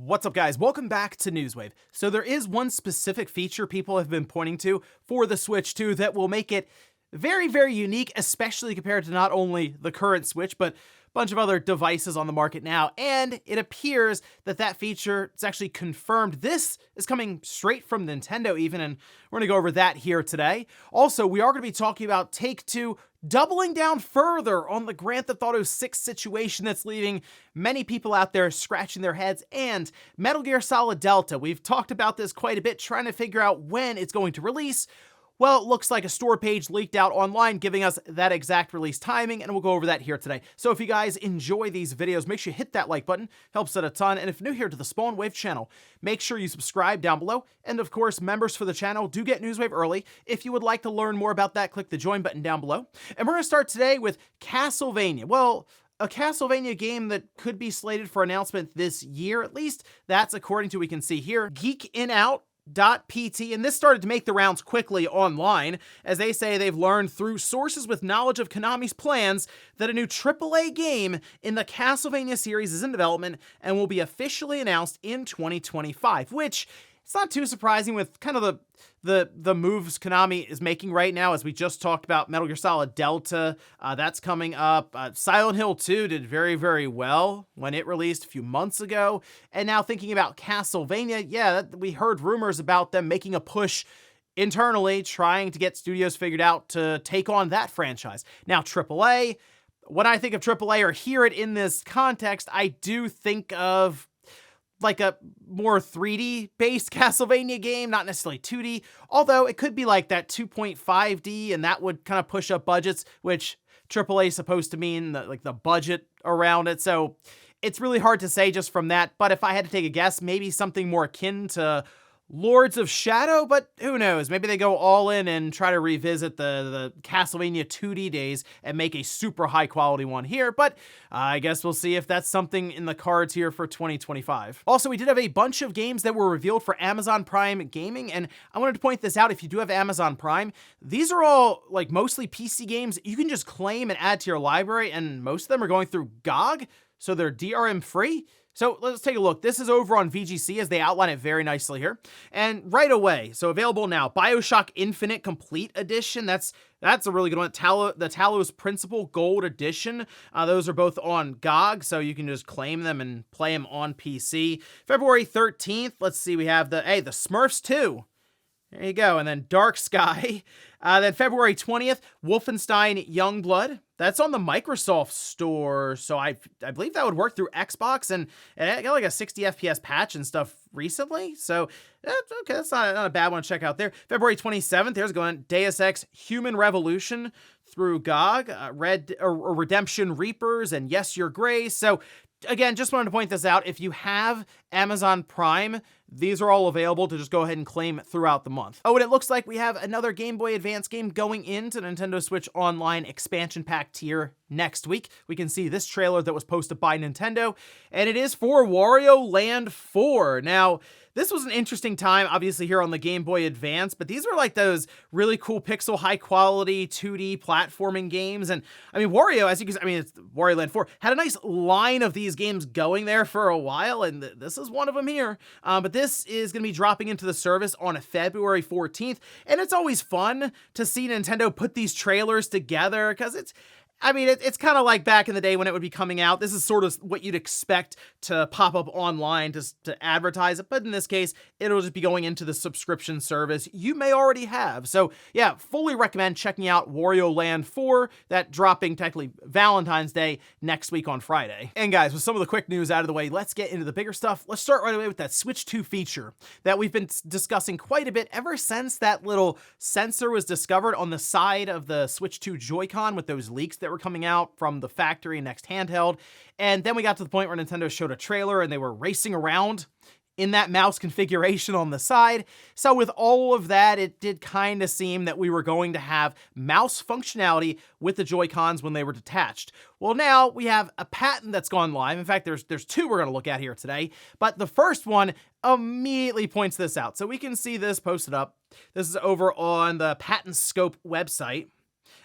What's up, guys? Welcome back to Newswave. So there is one specific feature people have been pointing to for the Switch 2 that will make it very, very unique, especially compared to not only the current Switch, but a bunch of other devices on the market now. And it appears that that feature is actually confirmed. This is coming straight from Nintendo even, and we're going to go over that here today. Also, we are going to be talking about Take-Two doubling down further on the Grand Theft Auto 6 situation that's leaving many people out there scratching their heads, and Metal Gear Solid Delta. We've talked about this quite a bit, trying to figure out when it's going to release. Well, it looks like a store page leaked out online giving us that exact release timing, and we'll go over that here today. So if you guys enjoy these videos, make sure you hit that like button, helps it a ton. And if you're new here to the Spawn Wave channel, make sure you subscribe down below. And of course, members for the channel do get Newswave early. If you would like to learn more about that, click the join button down below. And we're going to start today with Castlevania. Well, a Castlevania game that could be slated for announcement this year, at least that's according to what we can see here. Geekin''Out.pt, and this started to make the rounds quickly online, as they say they've learned through sources with knowledge of Konami's plans that a new AAA game in the Castlevania series is in development and will be officially announced in 2025, which it's not too surprising with kind of the moves Konami is making right now, as we just talked about Metal Gear Solid Delta. That's coming up. Silent Hill 2 did very, very well when it released a few months ago. And now thinking about Castlevania, yeah, we heard rumors about them making a push internally, trying to get studios figured out to take on that franchise. Now, AAA, when I think of AAA or hear it in this context, I do think of like a more 3D based Castlevania game, not necessarily 2D, although it could be like that 2.5D, and that would kind of push up budgets, which AAA is supposed to mean like the budget around it. So it's really hard to say just from that. But if I had to take a guess, maybe something more akin to Lords of Shadow, but who knows? Maybe they go all in and try to revisit the Castlevania 2D days and make a super high quality one here, but I guess we'll see if that's something in the cards here for 2025. Also, we did have a bunch of games that were revealed for Amazon Prime Gaming, and I wanted to point this out. If you do have Amazon Prime, these are all like mostly PC games you can just claim and add to your library, and most of them are going through GOG, so they're DRM free. So let's take a look. This is over on VGC, as they outline it very nicely here. And right away, so available now, BioShock Infinite Complete Edition. That's a really good one. The Talos Principle Gold Edition. Those are both on GOG, so you can just claim them and play them on PC. February 13th, let's see, we have the Smurfs 2. There you go. And then Dark Sky. Then February 20th, Wolfenstein Youngblood. That's on the Microsoft Store, so I believe that would work through Xbox, and it got like a 60 FPS patch and stuff recently, so okay, that's not a bad one to check out there. February 27th, there's going Deus Ex Human Revolution through GOG, Redemption Reapers, and Yes, Your Grace. So again, just wanted to point this out. If you have Amazon Prime, these are all available to just go ahead and claim throughout the month. Oh, and it looks like we have another Game Boy Advance game going into Nintendo Switch Online expansion pack tier next week. We can see this trailer that was posted by Nintendo, and it is for Wario Land 4. Now, this was an interesting time, obviously, here on the Game Boy Advance, but these were like those really cool pixel, high-quality 2D platforming games. And, I mean, Wario, as you can see, it's Wario Land 4, had a nice line of these games going there for a while, and this is one of them here. But this is going to be dropping into the service on February 14th, and it's always fun to see Nintendo put these trailers together, because it's kind of like back in the day when it would be coming out. This is sort of what you'd expect to pop up online to advertise it, but in this case, it'll just be going into the subscription service you may already have. So yeah, fully recommend checking out Wario Land 4, that dropping technically Valentine's Day next week on Friday. And guys, with some of the quick news out of the way, let's get into the bigger stuff. Let's start right away with that Switch 2 feature that we've been discussing quite a bit ever since that little sensor was discovered on the side of the Switch 2 Joy-Con with those leaks that were coming out from the factory next handheld. And then we got to the point where Nintendo showed a trailer and they were racing around in that mouse configuration on the side. So with all of that, it did kind of seem that we were going to have mouse functionality with the Joy-Cons when they were detached. Well, now we have a patent that's gone live. In fact, there's two we're going to look at here today, but the first one immediately points this out. So we can see this posted up. This is over on the Patent Scope website.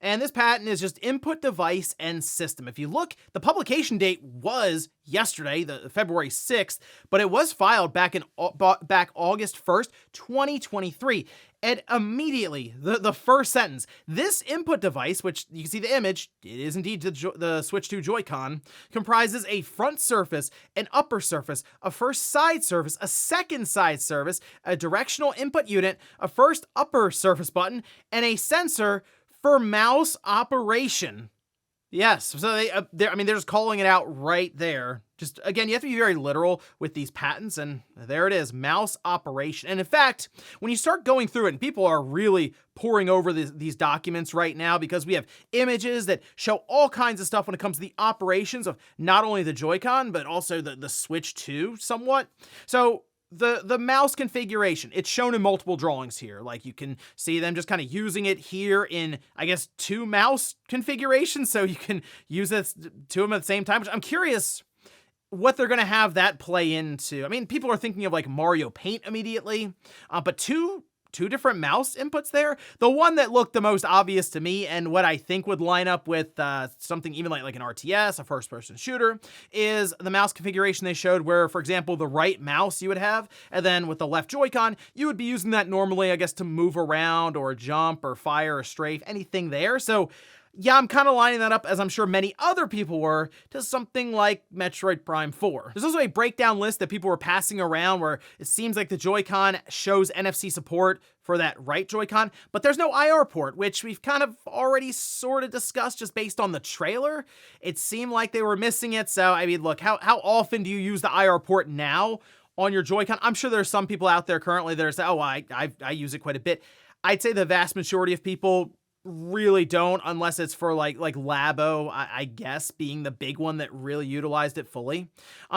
And this patent is just input device and system. If you look, the publication date was yesterday, the February 6th, but it was filed back August 1st, 2023. And immediately, the first sentence, this input device, which you can see the image, it is indeed the Switch 2 Joy-Con, comprises a front surface, an upper surface, a first side surface, a second side surface, a directional input unit, a first upper surface button, and a sensor for mouse operation. Yes, so they're just calling it out right there. Just, again, you have to be very literal with these patents, and there it is, mouse operation. And in fact, when you start going through it, and people are really poring over these documents right now because we have images that show all kinds of stuff when it comes to the operations of not only the Joy-Con, but also the Switch 2 somewhat. So the mouse configuration, it's shown in multiple drawings here. Like, you can see them just kind of using it here in, I guess, 2 mouse configurations, so you can use it to them at the same time, which I'm curious what they're going to have that play into. I mean, people are thinking of like Mario Paint immediately, but two different mouse inputs there. The one that looked the most obvious to me, and what I think would line up with something even like an RTS, a first-person shooter, is the mouse configuration they showed where, for example, the right mouse you would have, and then with the left Joy-Con, you would be using that normally, I guess, to move around or jump or fire or strafe, anything there. So yeah, I'm kind of lining that up, as I'm sure many other people were, to something like Metroid Prime 4. There's also a breakdown list that people were passing around where it seems like the Joy-Con shows NFC support for that right Joy-Con, but there's no IR port, which we've kind of already sort of discussed just based on the trailer. It seemed like they were missing it, so I mean, look, how often do you use the IR port now on your Joy-Con? I'm sure there's some people out there currently that are saying, oh, I use it quite a bit. I'd say the vast majority of people really don't, unless it's for like Labo, I guess, being the big one that really utilized it fully.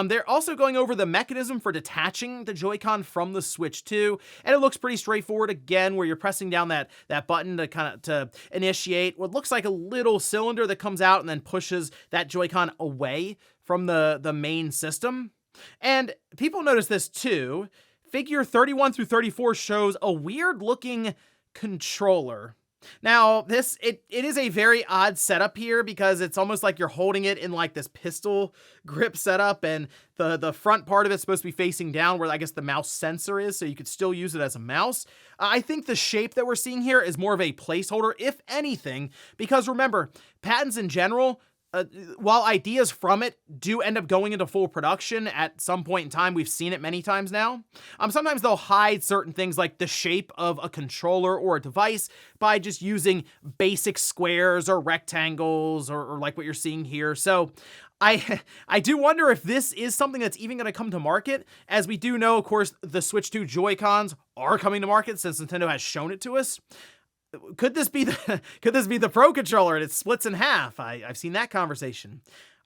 They're also going over the mechanism for detaching the Joy-Con from the Switch 2, and it looks pretty straightforward again, where you're pressing down that button to initiate what looks like a little cylinder that comes out and then pushes that Joy-Con away from the main system. And people notice this too. Figure 31 through 34 shows a weird looking controller. Now, it is a very odd setup here because it's almost like you're holding it in like this pistol grip setup, and the front part of it's supposed to be facing down where I guess the mouse sensor is, so you could still use it as a mouse. I think the shape that we're seeing here is more of a placeholder, if anything, because remember, patents in general, while ideas from it do end up going into full production at some point in time, we've seen it many times now, sometimes they'll hide certain things like the shape of a controller or a device by just using basic squares or rectangles or like what you're seeing here. So I do wonder if this is something that's even going to come to market, as we do know, of course, the Switch 2 Joy-Cons are coming to market since Nintendo has shown it to us. Could this be the Pro controller and it splits in half? I've seen that conversation.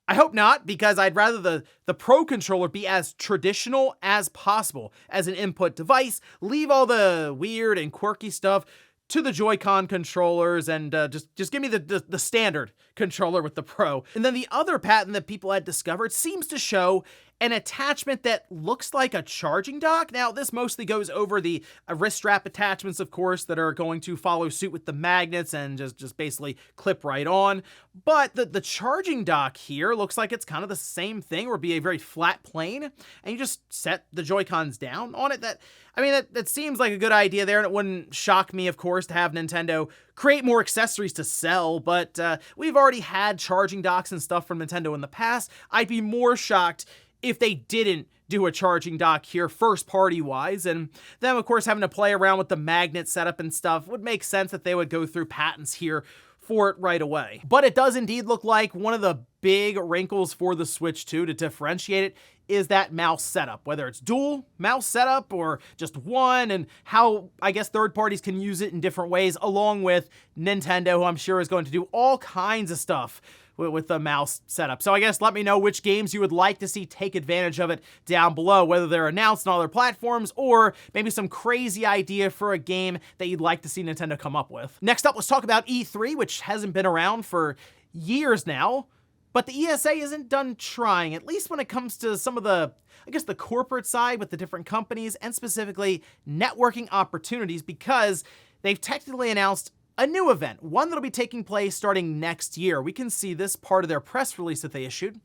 I hope not, because I'd rather the Pro controller be as traditional as possible as an input device, leave all the weird and quirky stuff to the Joy-Con controllers, and just give me the standard controller with the Pro. And then the other patent that people had discovered seems to show an attachment that looks like a charging dock. Now, this mostly goes over the wrist strap attachments, of course, that are going to follow suit with the magnets and just basically clip right on. But the charging dock here looks like it's kind of the same thing, or be a very flat plane, and you just set the Joy-Cons down on it. That seems like a good idea there, and it wouldn't shock me, of course, to have Nintendo create more accessories to sell, but we've already had charging docks and stuff from Nintendo in the past. I'd be more shocked if they didn't do a charging dock here first party wise, and them of course having to play around with the magnet setup and stuff would make sense that they would go through patents here for it right away. But it does indeed look like one of the big wrinkles for the Switch 2 to differentiate it is that mouse setup, whether it's dual mouse setup or just one, and how I guess third parties can use it in different ways, along with Nintendo, who I'm sure is going to do all kinds of stuff with the mouse setup. So I guess let me know which games you would like to see take advantage of it down below, whether they're announced on other platforms or maybe some crazy idea for a game that you'd like to see Nintendo come up with. Next up, let's talk about E3, which hasn't been around for years now, but the ESA isn't done trying, at least when it comes to some of the, I guess, the corporate side with the different companies, and specifically networking opportunities, because they've technically announced a new event, one that'll be taking place starting next year. We can see this part of their press release that they issued,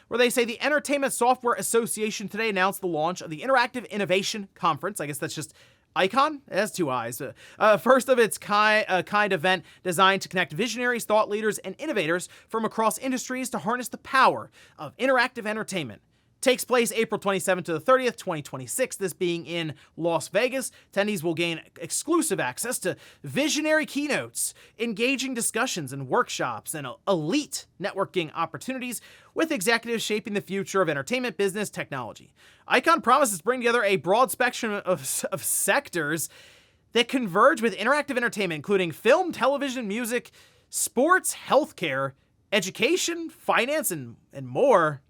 where they say the Entertainment Software Association today announced the launch of the Interactive Innovation Conference. I guess that's just IICon? It has two I's. First of its kind event designed to connect visionaries, thought leaders, and innovators from across industries to harness the power of interactive entertainment. Takes place April 27th to the 30th, 2026, this being in Las Vegas. Attendees will gain exclusive access to visionary keynotes, engaging discussions and workshops, and elite networking opportunities with executives shaping the future of entertainment, business, technology. IICon promises to bring together a broad spectrum of sectors that converge with interactive entertainment, including film, television, music, sports, healthcare, education, finance, and more.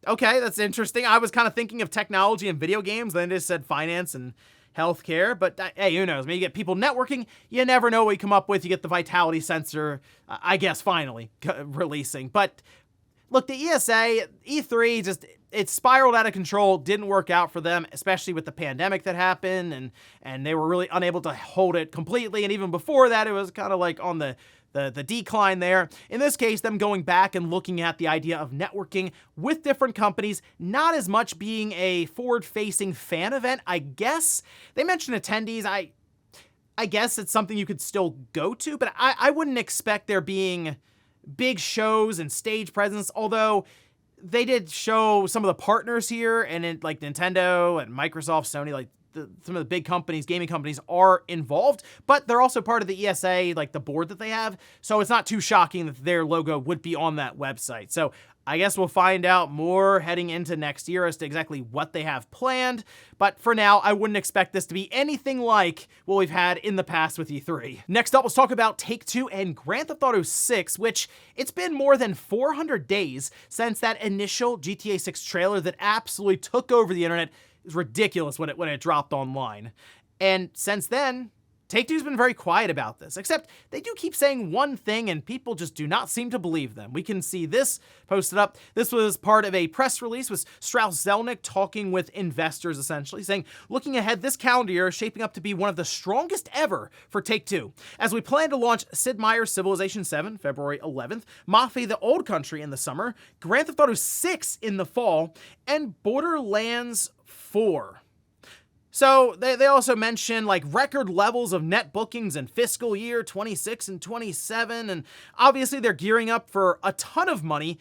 Okay, that's interesting. I was kind of thinking of technology and video games, then it just said finance and healthcare, but hey, who knows? Maybe you get people networking, you never know what you come up with. You get the vitality sensor, I guess, finally releasing. But look, the ESA, E3, just, it spiraled out of control, didn't work out for them, especially with the pandemic that happened, and they were really unable to hold it completely, and even before that, it was kind of like on the decline there. In this case, them going back and looking at the idea of networking with different companies, not as much being a forward-facing fan event, I guess. They mentioned attendees. I guess it's something you could still go to, but I wouldn't expect there being big shows and stage presence, although they did show some of the partners here, and like Nintendo and Microsoft, Sony, like some of the big companies, gaming companies, are involved, but they're also part of the ESA, like the board that they have, so it's not too shocking that their logo would be on that website. So I guess we'll find out more heading into next year as to exactly what they have planned, but for now, I wouldn't expect this to be anything like what we've had in the past with E3. Next up, let's talk about Take-Two and Grand Theft Auto 6, which it's been more than 400 days since that initial GTA 6 trailer that absolutely took over the internet. It was ridiculous when it dropped online. And since then, Take-Two's been very quiet about this, except they do keep saying one thing and people just do not seem to believe them. We can see this posted up. This was part of a press release with Strauss Zelnick talking with investors, essentially, saying, looking ahead, this calendar year is shaping up to be one of the strongest ever for Take-Two, as we plan to launch Sid Meier's Civilization 7, February 11th, Mafia: The Old Country in the summer, Grand Theft Auto 6 in the fall, and Borderlands 4. So they also mention like record levels of net bookings in fiscal year 26 and 27, and obviously they're gearing up for a ton of money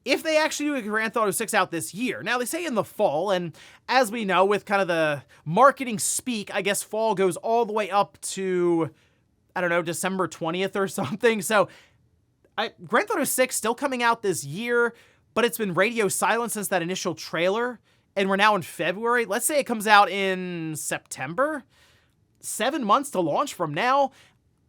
if they actually do a Grand Theft Auto 6 out this year. Now, they say in the fall, and as we know with kind of the marketing speak, I guess fall goes all the way up to, I don't know, December 20th or something. So Grand Theft Auto 6 still coming out this year, but it's been radio silent since that initial trailer. And we're now in February. Let's say it comes out in September. 7 months to launch from now.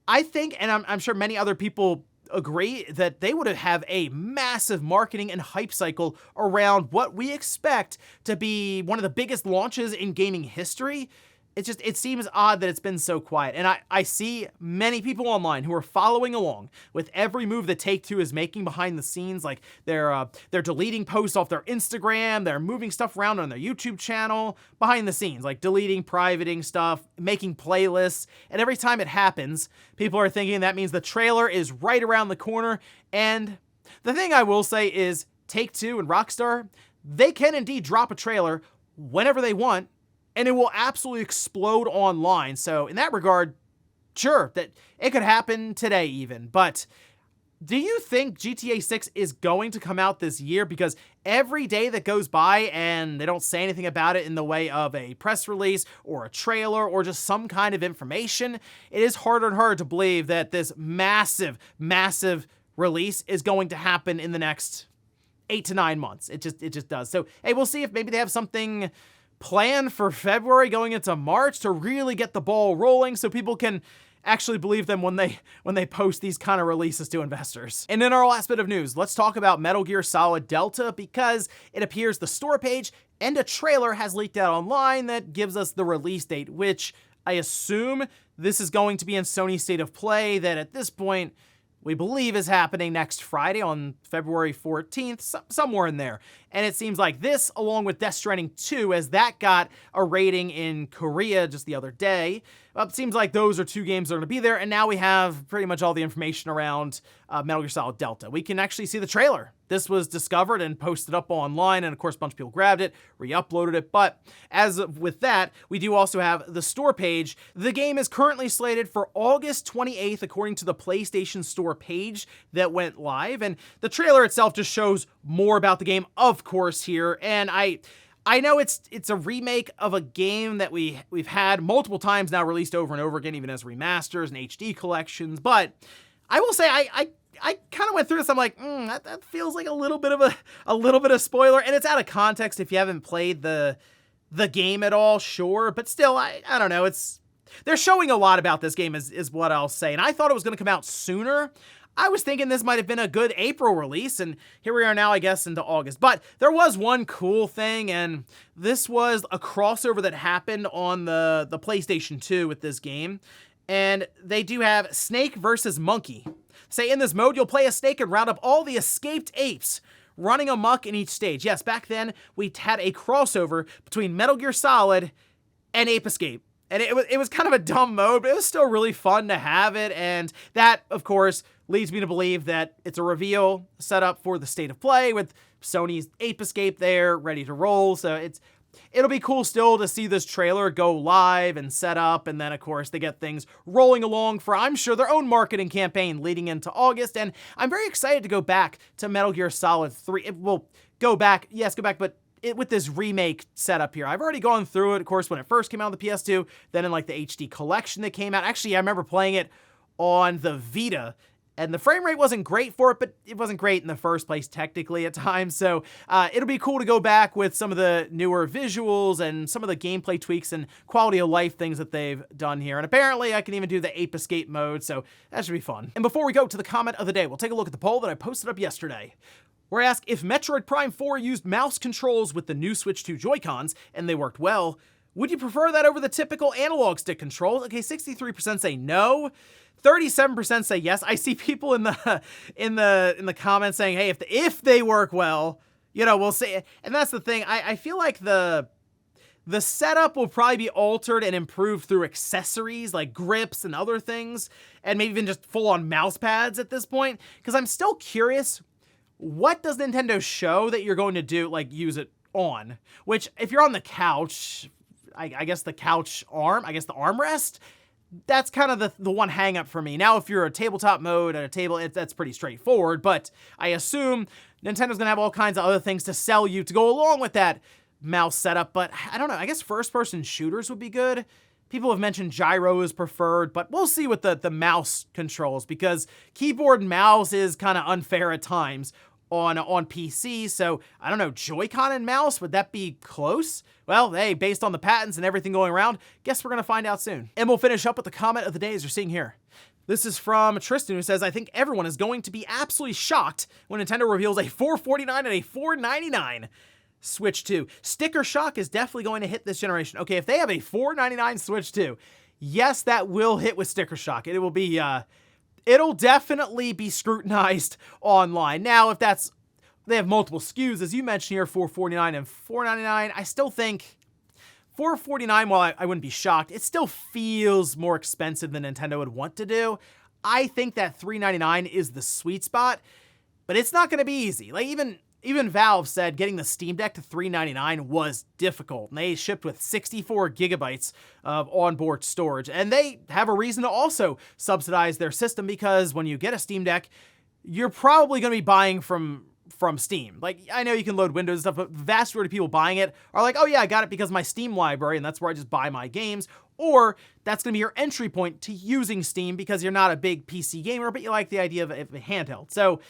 I think, and I'm sure many other people agree, that they would have a massive marketing and hype cycle around what we expect to be one of the biggest launches in gaming history. It seems odd that it's been so quiet. And I see many people online who are following along with every move that Take-Two is making behind the scenes. Like they're deleting posts off their Instagram, they're moving stuff around on their YouTube channel, behind the scenes, like deleting, privating stuff, making playlists. And every time it happens, people are thinking that means the trailer is right around the corner. And the thing I will say is Take-Two and Rockstar, they can indeed drop a trailer whenever they want, and it will absolutely explode online. So in that regard, sure, that it could happen today even. But do you think GTA 6 is going to come out this year? Because every day that goes by and they don't say anything about it in the way of a press release or a trailer or just some kind of information, it is harder and harder to believe that this massive, massive release is going to happen in the next 8 to 9 months. It just does. So, hey, we'll see if maybe they have something planned for February going into March to really get the ball rolling so people can actually believe them when they post these kind of releases to investors. And in our last bit of news, let's talk about Metal Gear Solid Delta, because it appears the store page and a trailer has leaked out online that gives us the release date, which I assume this is going to be in Sony's State of Play, that at this point we believe is happening next Friday on February 14th, somewhere in there. And it seems like this, along with Death Stranding 2, as that got a rating in Korea just the other day, it seems like those are two games that are going to be there. And now we have pretty much all the information around Metal Gear Solid Delta. We can actually see the trailer. This was discovered and posted up online, and of course a bunch of people grabbed it, re-uploaded it. But as of with that, we do also have the store page. The game is currently slated for August 28th, according to the PlayStation Store page that went live. And the trailer itself just shows more about the game, of course, here. And I know it's a remake of a game that we've had multiple times now, released over and over again, even as remasters and HD collections. But I will say I kind of went through this. I'm like, that feels like a little bit of spoiler, and it's out of context if you haven't played the game at all, sure. But still, I don't know. They're showing a lot about this game is what I'll say. And I thought it was going to come out sooner. I was thinking this might have been a good April release, and here we are now, I guess, into August. But there was one cool thing, and this was a crossover that happened on the PlayStation 2 with this game. And they do have Snake versus Monkey. Say in this mode, you'll play a snake and round up all the escaped apes, running amok in each stage. Yes, back then, we had a crossover between Metal Gear Solid and Ape Escape. And it was kind of a dumb mode, but it was still really fun to have it. And that, of course, leads me to believe that it's a reveal set up for the State of Play with Sony's Ape Escape there, ready to roll. So it'll be cool still to see this trailer go live and set up, and then, of course, they get things rolling along for, I'm sure, their own marketing campaign leading into August, and I'm very excited to go back to Metal Gear Solid 3. It will go back, but with this remake setup here. I've already gone through it, of course, when it first came out on the PS2, then in, like, the HD collection that came out. Actually, I remember playing it on the Vita, and the frame rate wasn't great for it, but it wasn't great in the first place technically at times. So it'll be cool to go back with some of the newer visuals and some of the gameplay tweaks and quality of life things that they've done here. And apparently I can even do the Ape Escape mode, so that should be fun. And before we go to the comment of the day, we'll take a look at the poll that I posted up yesterday, where I asked if Metroid Prime 4 used mouse controls with the new Switch 2 Joy-Cons and they worked well, would you prefer that over the typical analog stick controls? Okay, 63% say no. 37% say yes. I see people in the comments saying, hey, if they work well, we'll see. And that's the thing. I feel like the setup will probably be altered and improved through accessories like grips and other things, and maybe even just full-on mouse pads at this point. Because I'm still curious, what does Nintendo show that you're going to do, like use it on? Which, if you're on the couch, I guess the couch arm, I guess the armrest, that's kind of the one hang up for me. Now, if you're a tabletop mode at a table, that's pretty straightforward, but I assume Nintendo's gonna have all kinds of other things to sell you to go along with that mouse setup, but I don't know, I guess first-person shooters would be good. People have mentioned gyro is preferred, but we'll see with the mouse controls, because keyboard and mouse is kind of unfair at times on PC, so I don't know, Joy-Con and mouse, would that be close? Well, hey, based on the patents and everything going around, guess we're gonna find out soon. And we'll finish up with the comment of the day as you're seeing here. This is from Tristan, who says, I think everyone is going to be absolutely shocked when Nintendo reveals a $449 and a $499 Switch 2. Sticker shock is definitely going to hit this generation. Okay, if they have a $499 Switch 2, yes, that will hit with sticker shock. It will be, it'll definitely be scrutinized online. Now, if they have multiple SKUs, as you mentioned here, $449 and $499, I still think $449, while I wouldn't be shocked, it still feels more expensive than Nintendo would want to do. I think that $399 is the sweet spot, but it's not going to be easy. Like, even Valve said getting the Steam Deck to $399 was difficult, and they shipped with 64 gigabytes of onboard storage, and they have a reason to also subsidize their system, because when you get a Steam Deck, you're probably going to be buying from Steam. Like, I know you can load Windows and stuff, but the vast majority of people buying it are like, oh yeah, I got it because of my Steam library, and that's where I just buy my games, or that's going to be your entry point to using Steam because you're not a big PC gamer, but you like the idea of a handheld. So,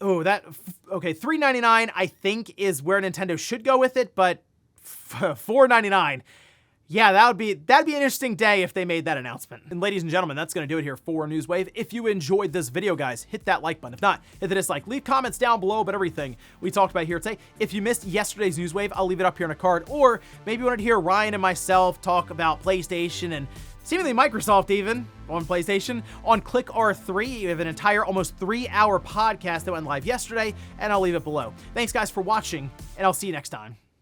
okay, $399 I think is where Nintendo should go with it, but $499, Yeah, that'd be an interesting day if they made that announcement. And ladies and gentlemen, that's gonna do it here for Newswave. If you enjoyed this video, guys, hit that like button. If not, hit the dislike. Leave comments down below about everything we talked about here today. If you missed yesterday's Newswave, I'll leave it up here on a card. Or maybe you wanted to hear Ryan and myself talk about PlayStation and seemingly Microsoft even on PlayStation. On Click R3, we have an entire almost 3-hour podcast that went live yesterday, and I'll leave it below. Thanks guys for watching, and I'll see you next time.